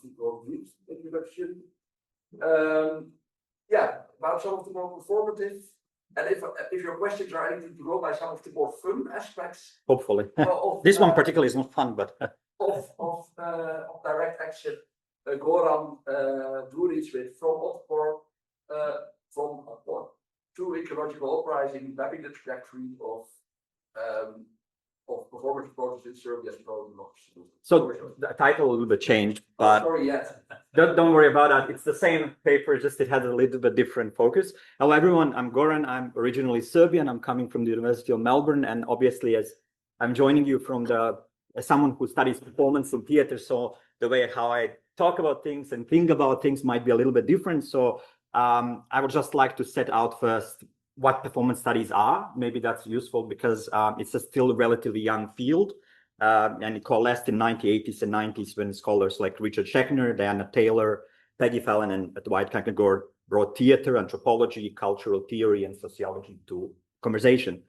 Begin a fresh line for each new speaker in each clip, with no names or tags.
to go brief introduction. About some of the more performative, and if your questions are anything to go by some of the more fun aspects.
Hopefully. This one particularly is not fun, but
of direct action. Goran Durić from Otpor, to Ecological Uprising, mapping the trajectory of performance process in Serbia as pro-democracy.
So the title a little bit changed, but
sorry, yes.
Don't worry about that. It's the same paper, just it has a little bit different focus. Hello, everyone. I'm Goran. I'm originally Serbian. I'm coming from the University of Melbourne, and obviously, as I'm joining you from as someone who studies performance in theater, so the way how I talk about things and think about things might be a little bit different. So I would just like to set out first what performance studies are. Maybe that's useful because it's still a relatively young field. And it coalesced in 1980s and 90s when scholars like Richard Schechner, Diana Taylor, Peggy Fallon, and Dwight Kanigor brought theater, anthropology, cultural theory, and sociology to conversation.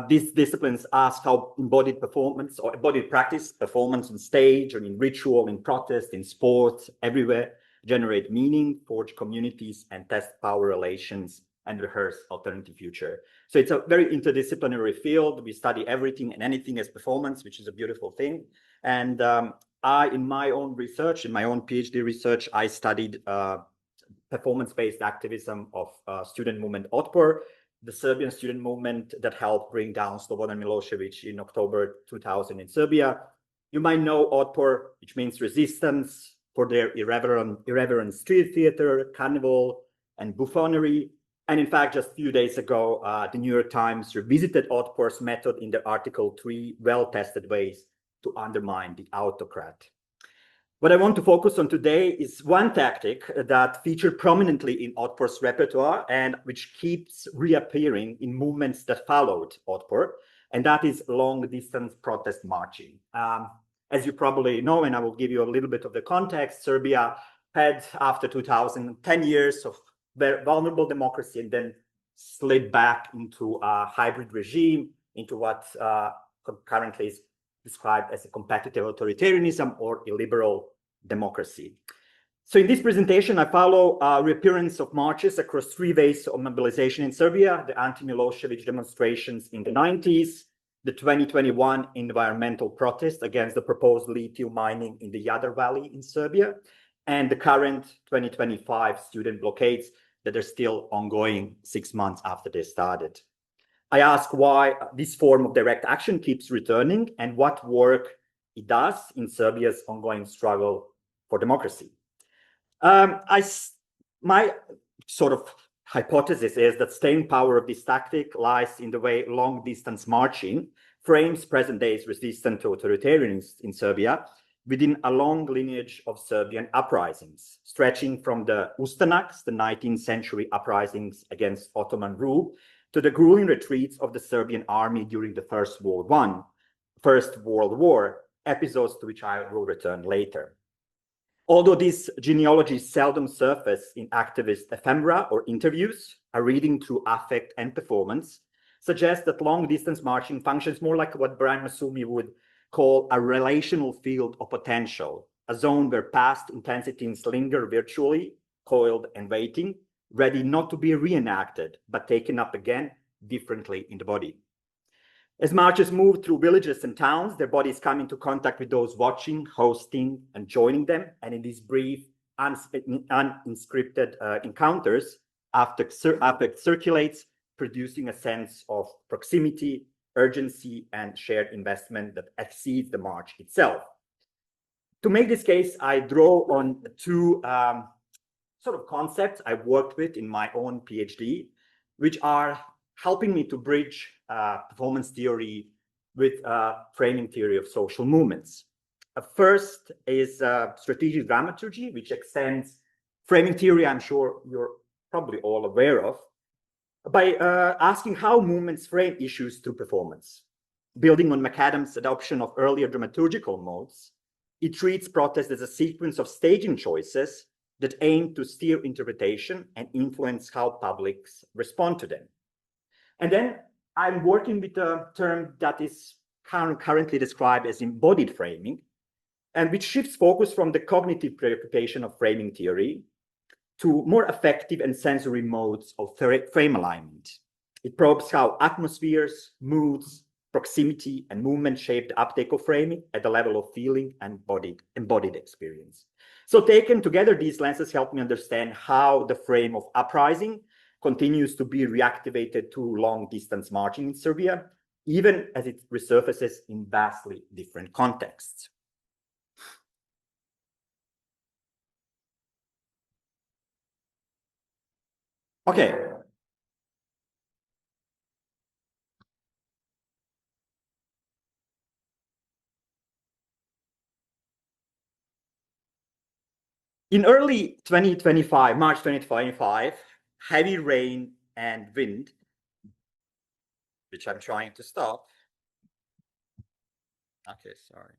These disciplines ask how embodied performance or embodied practice, performance on stage or in ritual, in protest, in sports, everywhere, generate meaning, forge communities, and test power relations and rehearse alternative future. So it's a very interdisciplinary field. We study everything and anything as performance, which is a beautiful thing. And in my own research, in my own PhD research, I studied performance-based activism of student movement Otpor, the Serbian student movement that helped bring down Slobodan Milosevic in October 2000 in Serbia. You might know Otpor, which means resistance, for their irreverent street theater, carnival, and buffoonery. And in fact, just a few days ago, the New York Times revisited Otpor's method in their article, 3 well-tested ways to undermine the autocrat. What I want to focus on today is one tactic that featured prominently in Otpor's repertoire and which keeps reappearing in movements that followed Otpor, and that is long-distance protest marching. As you probably know, and I will give you a little bit of the context, Serbia had, after 2000, 10 years of very vulnerable democracy and then slid back into a hybrid regime, into what currently is described as a competitive authoritarianism or illiberal democracy. So in this presentation, I follow reappearance of marches across 3 waves of mobilization in Serbia: the anti-Milosevic demonstrations in the 90s, the 2021 environmental protest against the proposed lithium mining in the Jadar Valley in Serbia, and the current 2025 student blockades that are still ongoing 6 months after they started. I ask why this form of direct action keeps returning and what work it does in Serbia's ongoing struggle for democracy. My sort of hypothesis is that staying power of this tactic lies in the way long-distance marching frames present day's resistance to authoritarianism in Serbia within a long lineage of Serbian uprisings, stretching from the Ustanaks, the 19th century uprisings against Ottoman rule, to the grueling retreats of the Serbian army during the First World War, episodes to which I will return later. Although these genealogies seldom surface in activist ephemera or interviews, a reading through affect and performance suggests that long-distance marching functions more like what Brian Masumi would call a relational field of potential, a zone where past intensities linger virtually, coiled and waiting, ready not to be reenacted, but taken up again differently in the body. As marchers move through villages and towns, their bodies come into contact with those watching, hosting, and joining them. And in these brief, unscripted encounters, affect circulates, producing a sense of proximity, urgency, and shared investment that exceeds the march itself. To make this case, I draw on 2 sort of concepts I worked with in my own PhD, which are helping me to bridge performance theory with framing theory of social movements. First is strategic dramaturgy, which extends framing theory, I'm sure you're probably all aware of, by asking how movements frame issues through performance. Building on McAdams' adoption of earlier dramaturgical modes, it treats protest as a sequence of staging choices that aim to steer interpretation and influence how publics respond to them. And then I'm working with a term that is currently described as embodied framing, and which shifts focus from the cognitive preoccupation of framing theory to more affective and sensory modes of frame alignment. It probes how atmospheres, moods, proximity, and movement shape the uptake of framing at the level of feeling and embodied experience. So taken together, these lenses help me understand how the frame of Uprising continues to be reactivated to long-distance marching in Serbia, even as it resurfaces in vastly different contexts. Okay. In early 2025, March 2025, heavy rain and wind, which I'm trying to stop. Okay, sorry.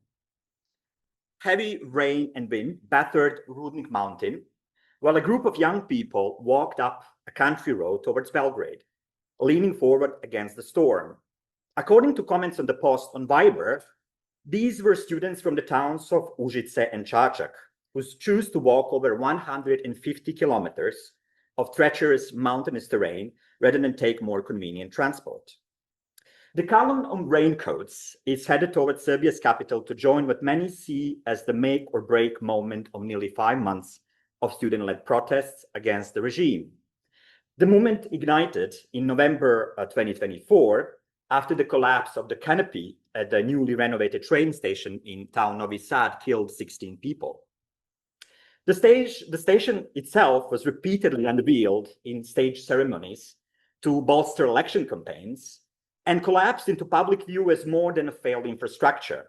Heavy rain and wind battered Rudnik Mountain, while a group of young people walked up a country road towards Belgrade, leaning forward against the storm. According to comments on the post on Viber, these were students from the towns of Užice and Čačak, who chose to walk over 150 kilometers of treacherous mountainous terrain rather than take more convenient transport. The column on raincoats is headed towards Serbia's capital to join what many see as the make or break moment of nearly 5 months of student-led protests against the regime. The movement ignited in November 2024 after the collapse of the canopy at the newly renovated train station in town Novi Sad killed 16 people. The station itself was repeatedly unveiled in stage ceremonies to bolster election campaigns and collapsed into public view as more than a failed infrastructure.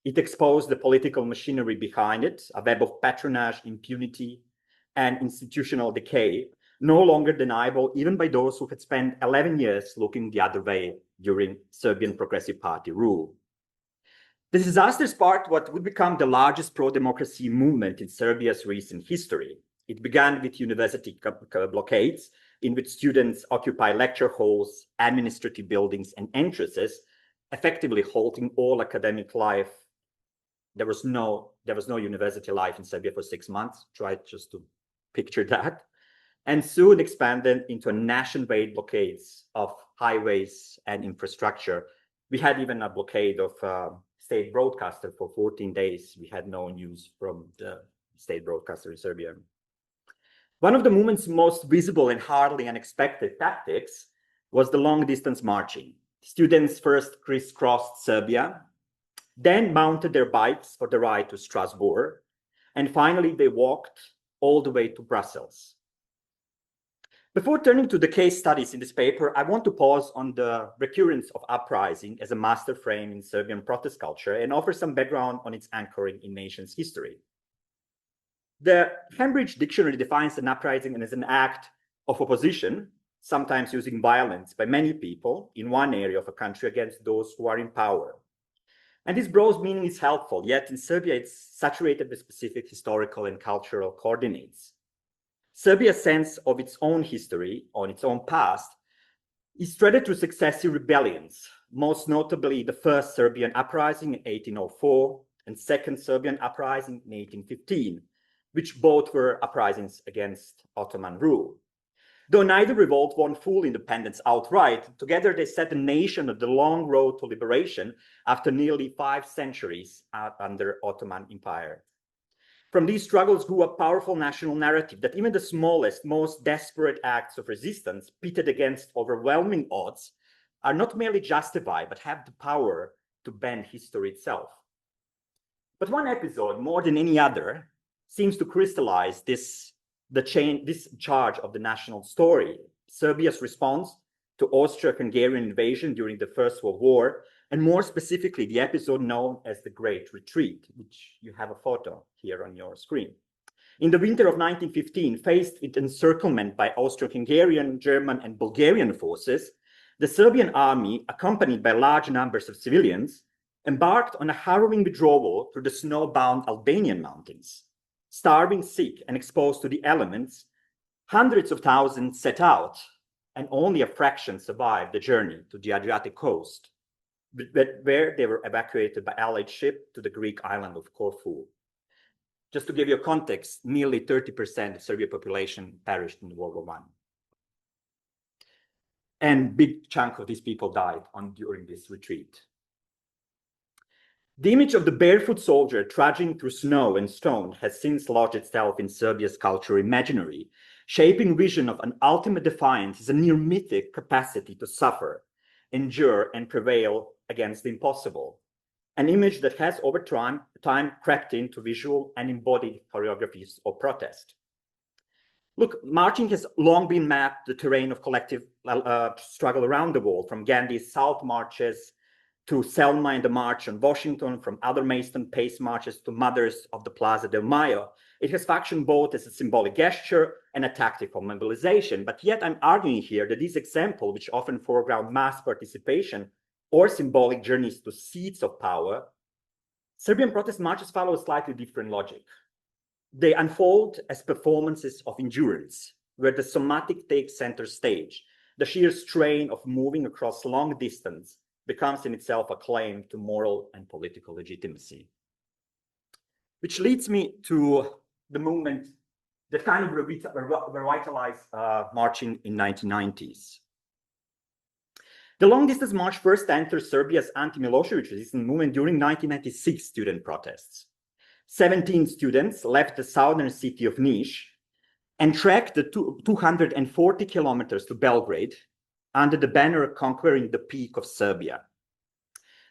It exposed the political machinery behind it, a web of patronage, impunity, and institutional decay, no longer deniable even by those who had spent 11 years looking the other way during Serbian Progressive Party rule. The disaster sparked what would become the largest pro-democracy movement in Serbia's recent history. It began with university blockades, in which students occupy lecture halls, administrative buildings, and entrances, effectively halting all academic life. There was no university life in Serbia for 6 months. Try just to picture that. And soon expanded into nation-wide blockades of highways and infrastructure. We had even a blockade of state broadcaster for 14 days. We had no news from the state broadcaster in Serbia. One of the movement's most visible and hardly unexpected tactics was the long-distance marching. Students first crisscrossed Serbia, then mounted their bikes for the ride to Strasbourg, and finally they walked all the way to Brussels. Before turning to the case studies in this paper, I want to pause on the recurrence of Uprising as a master frame in Serbian protest culture and offer some background on its anchoring in nation's history. The Cambridge Dictionary defines an uprising as an act of opposition, sometimes using violence by many people in one area of a country against those who are in power. And this broad meaning is helpful, yet in Serbia it's saturated with specific historical and cultural coordinates. Serbia's sense of its own history, on its own past, is threaded through successive rebellions, most notably the first Serbian uprising in 1804 and second Serbian uprising in 1815, which both were uprisings against Ottoman rule. Though neither revolt won full independence outright, together they set the nation on the long road to liberation after nearly 5 centuries under Ottoman Empire. From these struggles grew a powerful national narrative that even the smallest, most desperate acts of resistance pitted against overwhelming odds are not merely justified, but have the power to bend history itself. But one episode, more than any other, seems to crystallize this charge of the national story: Serbia's response to Austro-Hungarian invasion during the First World War, and more specifically, the episode known as the Great Retreat, which you have a photo here on your screen. In the winter of 1915, faced with encirclement by Austro-Hungarian, German, and Bulgarian forces, the Serbian army, accompanied by large numbers of civilians, embarked on a harrowing withdrawal through the snow-bound Albanian mountains. Starving, sick, and exposed to the elements, hundreds of thousands set out, and only a fraction survived the journey to the Adriatic coast. where they were evacuated by Allied ship to the Greek island of Corfu. Just to give you a context, nearly 30% of Serbian population perished in World War I. And big chunk of these people died during this retreat. The image of the barefoot soldier trudging through snow and stone has since lodged itself in Serbia's cultural imaginary, shaping vision of an ultimate defiance as a near mythic capacity to suffer, endure, and prevail against the impossible. An image that has over time crept into visual and embodied choreographies of protest. Look, marching has long been mapped the terrain of collective struggle around the world, from Gandhi's South marches to Selma and the March on Washington, from other Mason Pace marches to Mothers of the Plaza de Mayo. It has functioned both as a symbolic gesture and a tactical mobilization. But yet I'm arguing here that these examples, which often foreground mass participation or symbolic journeys to seats of power, Serbian protest marches follow a slightly different logic. They unfold as performances of endurance, where the somatic takes center stage. The sheer strain of moving across long distance becomes in itself a claim to moral and political legitimacy. Which leads me to the movement that kind of revitalized marching in 1990s. The long-distance march first entered Serbia's anti-Milosevic resistance movement during 1996 student protests. 17 students left the southern city of Niš and trekked the 240 kilometers to Belgrade under the banner conquering the peak of Serbia.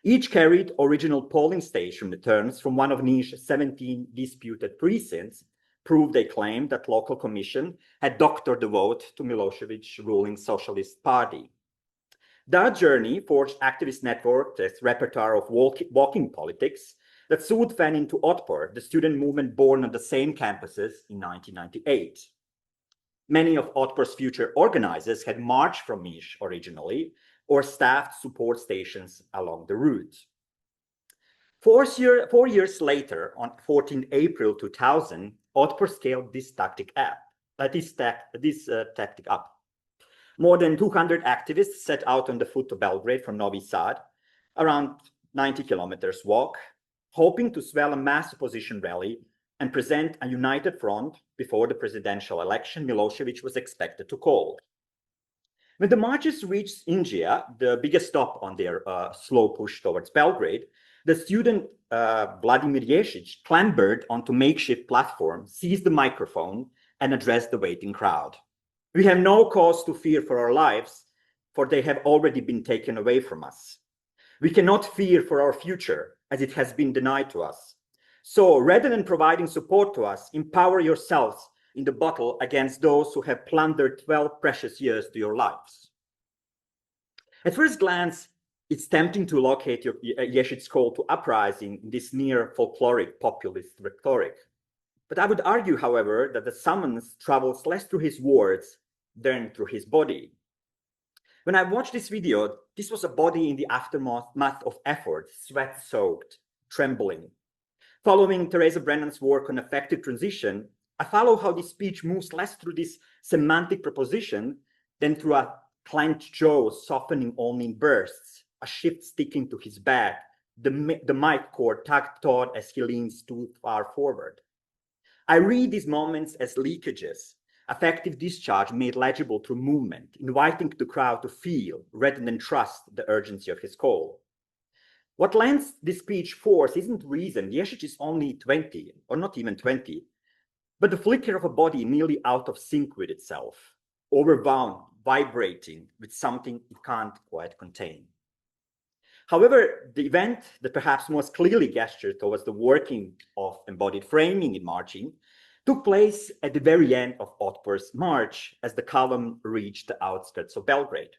Each carried original polling station returns from one of Niš's 17 disputed precincts, proved they claimed that local commission had doctored the vote to Milosevic's ruling Socialist Party. That journey forged activist networks as repertoire of walking politics that soon fed into Otpor, the student movement born on the same campuses in 1998. Many of Otpor's future organizers had marched from Niš originally or staffed support stations along the route. 4 years later, on 14 April 2000, Otpor scaled this tactic up. More than 200 activists set out on the foot to Belgrade from Novi Sad, around 90 kilometers walk, hoping to swell a mass opposition rally and present a united front before the presidential election Milosevic was expected to call. When the marchers reached Inđija, the biggest stop on their slow push towards Belgrade, the student Vladimir Ješić clambered onto makeshift platform, seized the microphone, and addressed the waiting crowd. We have no cause to fear for our lives, for they have already been taken away from us. We cannot fear for our future, as it has been denied to us. So, rather than providing support to us, empower yourselves in the battle against those who have plundered 12 precious years to your lives. At first glance, it's tempting to locate Ješić's call to uprising in this near folkloric populist rhetoric. But I would argue, however, that the summons travels less through his words than through his body. When I watched this video, this was a body in the aftermath of effort, sweat-soaked, trembling. Following Teresa Brennan's work on effective transition, I follow how this speech moves less through this semantic proposition than through a clenched jaw softening only in bursts, a shift sticking to his back, the mic cord tugged taut as he leans too far forward. I read these moments as leakages, effective discharge made legible through movement, inviting the crowd to feel rather than trust the urgency of his call. What lends this speech force isn't reason. Ješić is only 20, or not even 20, but the flicker of a body nearly out of sync with itself, overwhelmed, vibrating with something it can't quite contain. However, the event that perhaps most clearly gestured towards the working of embodied framing in marching took place at the very end of Otpor's march as the column reached the outskirts of Belgrade.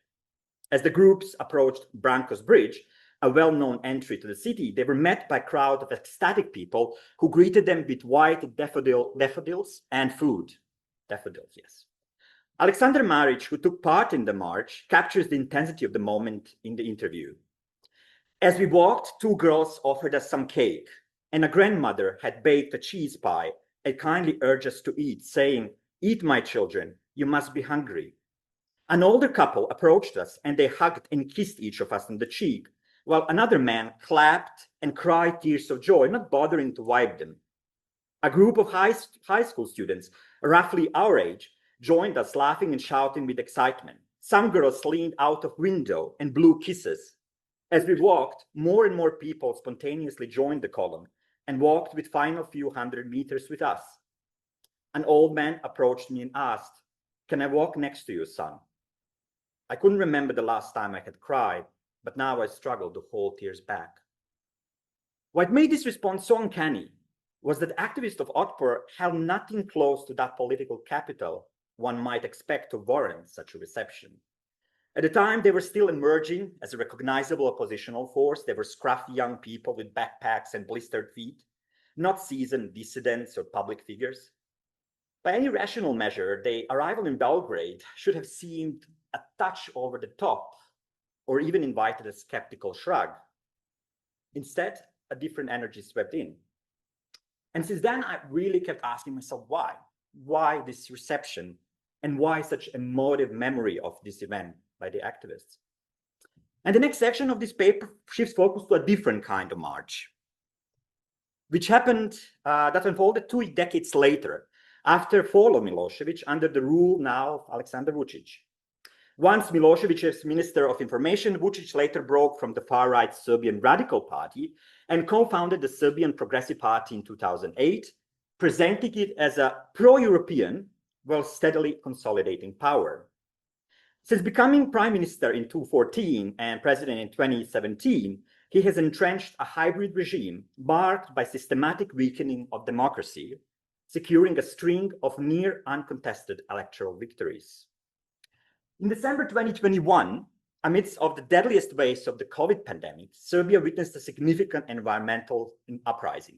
As the groups approached Branko's Bridge, a well-known entry to the city, they were met by a crowd of ecstatic people who greeted them with white daffodils and food. Daffodils, yes. Alexander Maric, who took part in the march, captures the intensity of the moment in the interview. As we walked, 2 girls offered us some cake, and a grandmother had baked a cheese pie and kindly urged us to eat, saying, "Eat, my children, you must be hungry." An older couple approached us, and they hugged and kissed each of us on the cheek, while another man clapped and cried tears of joy, not bothering to wipe them. A group of high school students, roughly our age, joined us, laughing and shouting with excitement. Some girls leaned out of window and blew kisses. As we walked, more and more people spontaneously joined the column and walked with final few hundred meters with us. An old man approached me and asked, "Can I walk next to you, son?" I couldn't remember the last time I had cried, but now I struggled to hold tears back. What made this response so uncanny was that activists of Otpor held nothing close to that political capital one might expect to warrant such a reception. At the time, they were still emerging as a recognizable oppositional force. They were scruffy young people with backpacks and blistered feet, not seasoned dissidents or public figures. By any rational measure, their arrival in Belgrade should have seemed a touch over the top, or even invited a skeptical shrug. Instead, a different energy swept in. And since then, I really kept asking myself, why? Why this reception? And why such emotive memory of this event by the activists? And the next section of this paper shifts focus to a different kind of march, which happened, that unfolded 2 decades later, after fall of Milosevic, under the rule now of Aleksandar Vučić. Once Milosevic as Minister of Information, Vučić later broke from the far-right Serbian Radical Party and co-founded the Serbian Progressive Party in 2008, presenting it as a pro-European while steadily consolidating power. Since becoming Prime Minister in 2014 and President in 2017, he has entrenched a hybrid regime marked by systematic weakening of democracy, securing a string of near uncontested electoral victories. In December 2021, amidst of the deadliest waves of the COVID pandemic, Serbia witnessed a significant environmental uprising.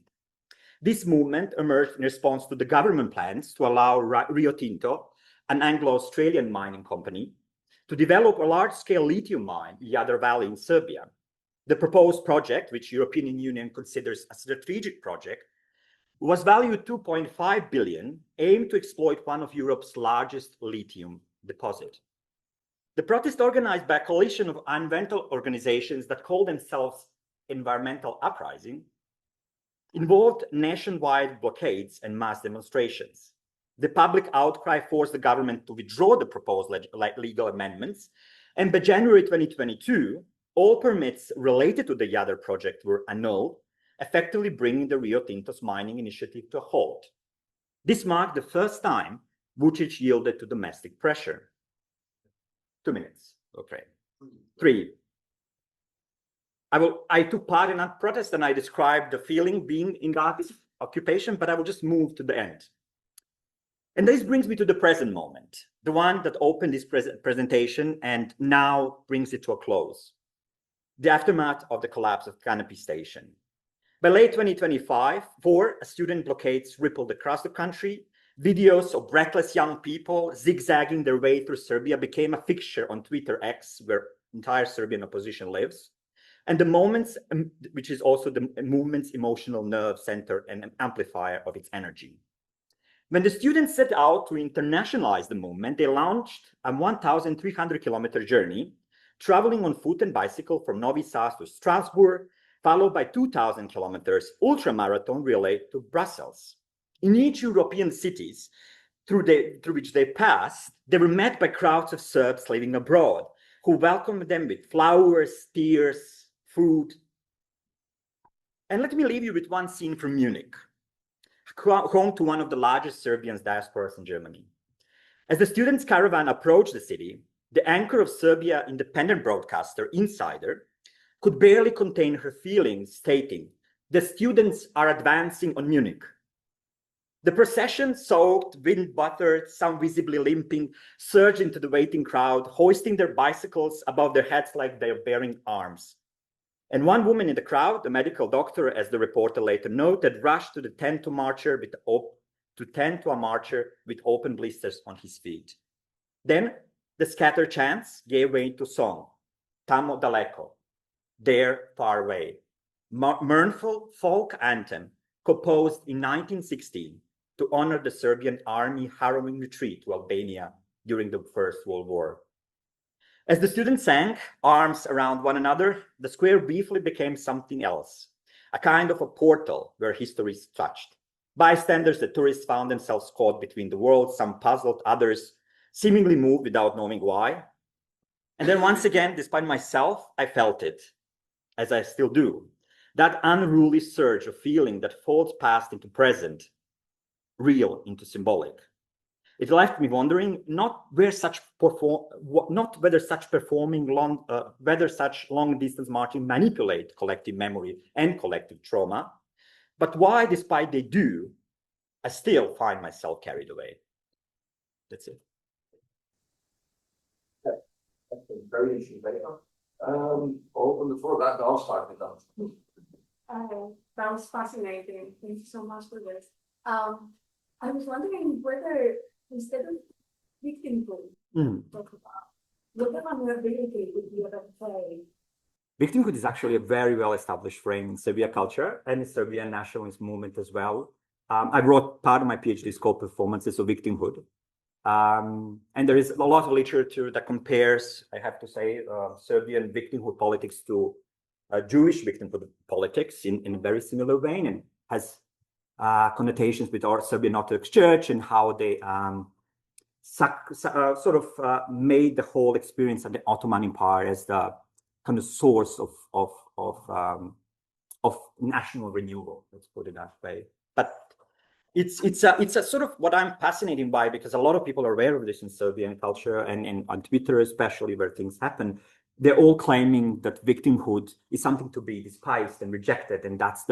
This movement emerged in response to the government plans to allow Rio Tinto, an Anglo-Australian mining company, to develop a large-scale lithium mine in Jadar Valley in Serbia. The proposed project, which the European Union considers a strategic project, was valued 2.5 billion, aimed to exploit one of Europe's largest lithium deposits. The protest, organized by a coalition of environmental organizations that call themselves Environmental Uprising, involved nationwide blockades and mass demonstrations. The public outcry forced the government to withdraw the proposed legal amendments, and by January 2022, all permits related to the Jadar project were annulled, effectively bringing the Rio Tinto's mining initiative to a halt. This marked the first time Vučić yielded to domestic pressure. 2 minutes, okay. 3. I took part in that protest and I described the feeling being in that occupation, but I will just move to the end. And this brings me to the present moment, the one that opened this presentation and now brings it to a close. The aftermath of the collapse of Canopy Station. By late 2025, student blockades rippled across the country. Videos of reckless young people zigzagging their way through Serbia became a fixture on Twitter X, where entire Serbian opposition lives. And the moments, which is also the movement's emotional nerve center and an amplifier of its energy. When the students set out to internationalize the movement, they launched a 1,300-kilometer journey, traveling on foot and bicycle from Novi Sad to Strasbourg, followed by 2,000 kilometers ultramarathon relay to Brussels. In each European cities through which they passed, they were met by crowds of Serbs living abroad, who welcomed them with flowers, tears, food. And let me leave you with one scene from Munich, home to one of the largest Serbian diasporas in Germany. As the students' caravan approached the city, the anchor of Serbia independent broadcaster, Insider, could barely contain her feelings, stating, "The students are advancing on Munich." The procession, soaked, wind-battered, some visibly limping, surged into the waiting crowd, hoisting their bicycles above their heads like they are bearing arms. And one woman in the crowd, a medical doctor, as the reporter later noted, rushed to tend to a marcher with open blisters on his feet. Then the scattered chants gave way to song, Tamo Daleko, there far away, mournful folk anthem composed in 1916 to honor the Serbian army harrowing retreat to Albania during the First World War. As the students sank, arms around one another, the square briefly became something else, a kind of a portal where histories touched. Bystanders, the tourists, found themselves caught between the worlds, some puzzled, others seemingly moved without knowing why. And then once again, despite myself, I felt it, as I still do, that unruly surge of feeling that folds past into present, real into symbolic. It left me wondering not whether such long distance marching manipulate collective memory and collective trauma, but why, despite they do, I still find myself carried away. That's it.
Very interesting paper. Open the floor. I'll start with that.
That was fascinating. Thank you so much for this. I was wondering whether instead of victimhood, talk about whether vulnerability would be a better play.
Victimhood is actually a very well-established frame in Serbia culture and in Serbian nationalist movement as well. I wrote part of my PhD is called Performances of Victimhood. And there is a lot of literature that compares, I have to say, Serbian victimhood politics to Jewish victimhood politics in a very similar vein, and has connotations with our Serbian Orthodox Church and how they made the whole experience of the Ottoman Empire as the kind of source of national renewal. Let's put it that way. But it's a sort of what I'm fascinated by, because a lot of people are aware of this in Serbian culture and on Twitter, especially where things happen. They're all claiming that victimhood is something to be despised and rejected, and that's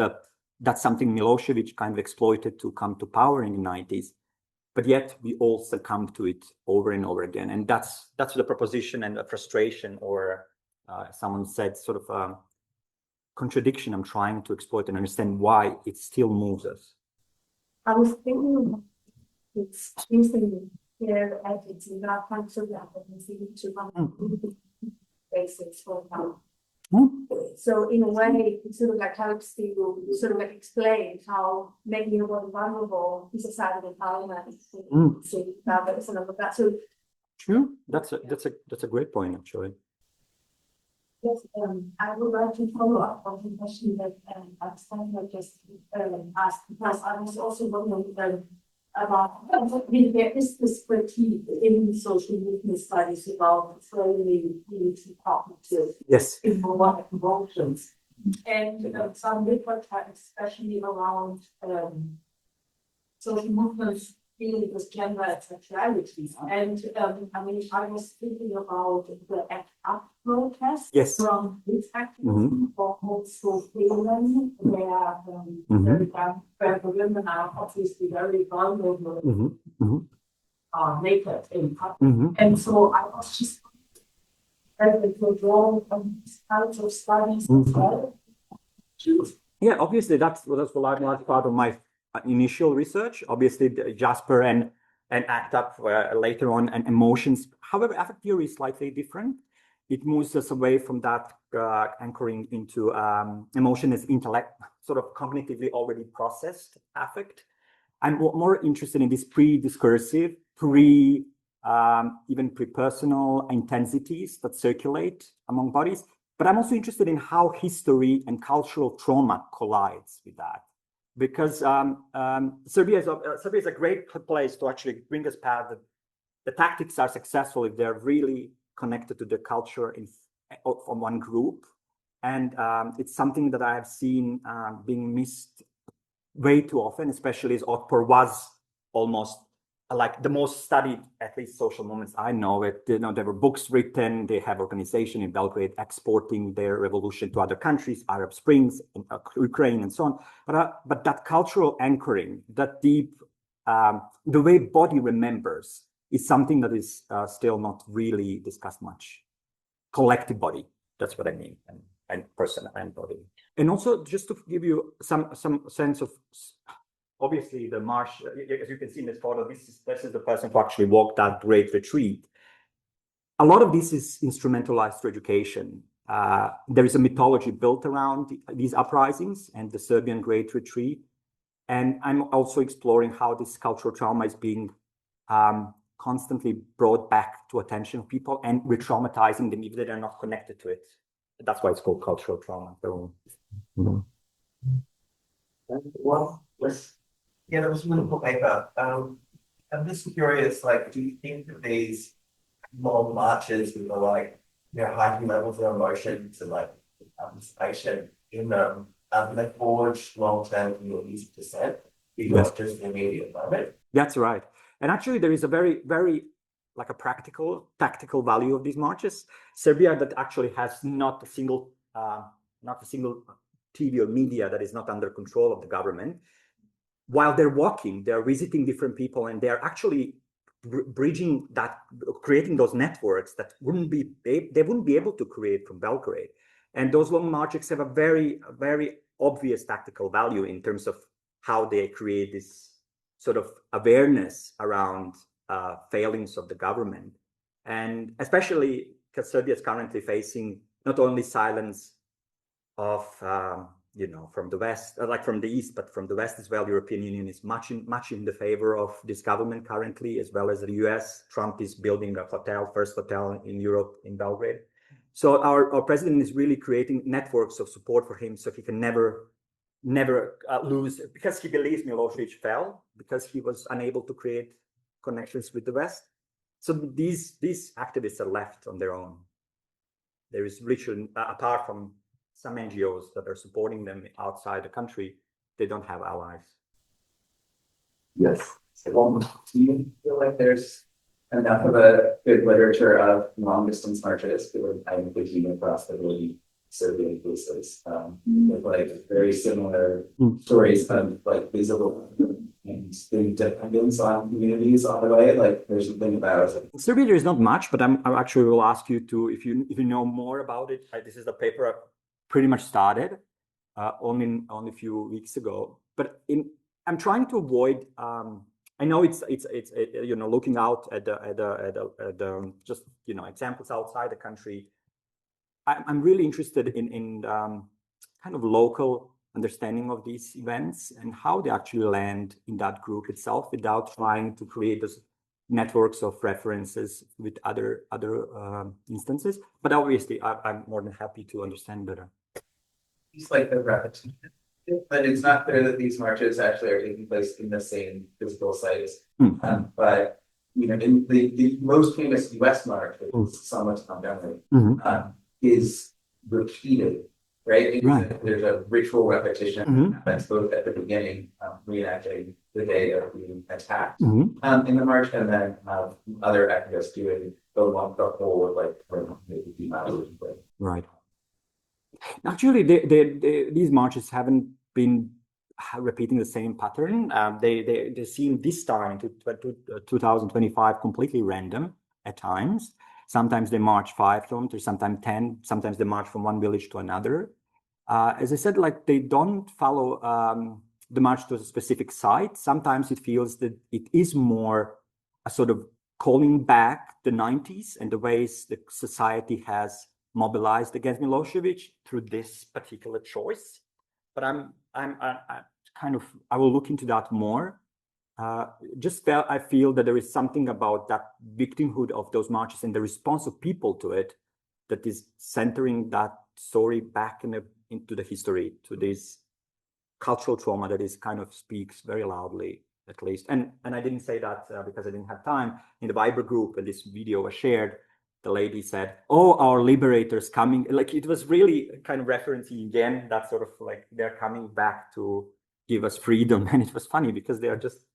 something Milosevic kind of exploited to come to power in the 90s. But yet we all succumb to it over and over again, and that's the proposition and the frustration, or someone said, sort of a contradiction I'm trying to exploit and understand why it still moves us.
I was thinking it's using their ethics in that kinds of to basis for now. So in a way, it sort of like helps you sort of like explain how making the world vulnerable is a sign of empowerment. So that's another that. So
true. That's a great point, actually.
Yes, I would like to follow up on the question that Alexandra just asked, because I was also wondering about, there is this critique in social movement studies about framing into cognitive emotions. And some literature, especially around social movements dealing with gender and sexuality. And I mean, I was thinking about the ACT UP protest from Beitrag for also feeling where the women are obviously very vulnerable, naked in public. And so I was just to draw on these kinds of studies as well.
Yeah, obviously that's the large part of my initial research. Obviously, Jasper and ACT UP later on, and emotions. However, affect theory is slightly different. It moves us away from that anchoring into emotion as intellect, sort of cognitively already processed affect. I'm more interested in this pre-discursive, even pre-personal intensities that circulate among bodies. But I'm also interested in how history and cultural trauma collides with that. Because Serbia is a great place to actually bring us past the tactics are successful if they're really connected to the culture from one group. And it's something that I have seen being missed way too often, especially as Otpor was almost like the most studied, at least social movements I know. There were books written, they have organization in Belgrade exporting their revolution to other countries, Arab Springs, Ukraine, and so on. But that cultural anchoring, that deep, the way body remembers is something that is still not really discussed much. Collective body, that's what I mean, and person and body. And also, just to give you some sense of, obviously, the march, as you can see in this photo, this is the person who actually walked that great retreat. A lot of this is instrumentalized for education. There is a mythology built around these uprisings and the Serbian Great Retreat. And I'm also exploring how this cultural trauma is being constantly brought back to attention of people and re-traumatizing them if they are not connected to it. That's why it's called cultural trauma. So,
yeah, that was a wonderful paper. I'm just curious, like, do you think that these long marches with the like, heightened levels of emotion to like participation in them, they forge long-term communities of dissent, because just the immediate moment?
That's right. And actually, there is a very, very like a practical, tactical value of these marches. Serbia that actually has not a single TV or media that is not under control of the government. While they're walking, they're visiting different people, and they're actually bridging that, creating those networks that they wouldn't be able to create from Belgrade. And those long marches have a very, very obvious tactical value in terms of how they create this sort of awareness around failings of the government. And especially because Serbia is currently facing not only silence of from the West, like from the East, but from the West as well. European Union is much in the favor of this government currently, as well as the US. Trump is building a first hotel in Europe, in Belgrade. So our president is really creating networks of support for him, so he can never lose, because he believes Milosevic fell, because he was unable to create connections with the West. So these activists are left on their own. There is literally, apart from some NGOs that are supporting them outside the country, they don't have allies.
Yes. So, do you feel like there's enough of a good literature of long distance marches for thinking across the really Serbian cases, with like very similar stories of like visible and dependence on communities on the way? Like, there's something about
In Serbia, there is not much, but I actually will ask you to, if you know more about it. This is the paper I pretty much started only a few weeks ago. But I'm trying to avoid. I know it's looking out at the just examples outside the country. I'm really interested in kind of local understanding of these events and how they actually land in that group itself, without trying to create those networks of references with other instances. But obviously, I'm more than happy to understand better.
It's like the repetition, but it's not clear that these marches actually are taking place in the same physical sites. But in the most famous U.S. march, which is Summit Montgomery, is repeated, right? There's a ritual repetition that's both at the beginning, reenacting the day of being attacked in the march, and then other activists doing the whole like maybe a few miles away.
Right. Actually, these marches haven't been repeating the same pattern. They seem this time to 2025 completely random at times. Sometimes they march 5 kilometers, sometimes 10, sometimes they march from one village to another. As I said, like, they don't follow the march to a specific site. Sometimes it feels that it is more a sort of calling back the 90s and the ways the society has mobilized against Milosevic through this particular choice. But I will look into that more. I feel that there is something about that victimhood of those marches and the response of people to it that is centering that story back into the history, to this cultural trauma that is kind of speaks very loudly, at least. And I didn't say that because I didn't have time. In the Viber group, when this video was shared, the lady said, "Oh, our liberators coming." Like, it was really kind of referencing again that sort of like they're coming back to give us freedom. And it was funny because they are just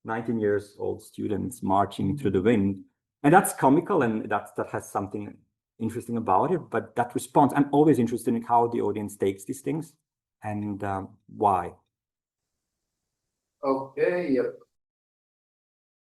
19 years old students marching through the wind. And that's comical, and that has something interesting about it. But that response, I'm always interested in how the audience takes these things and why.
Okay,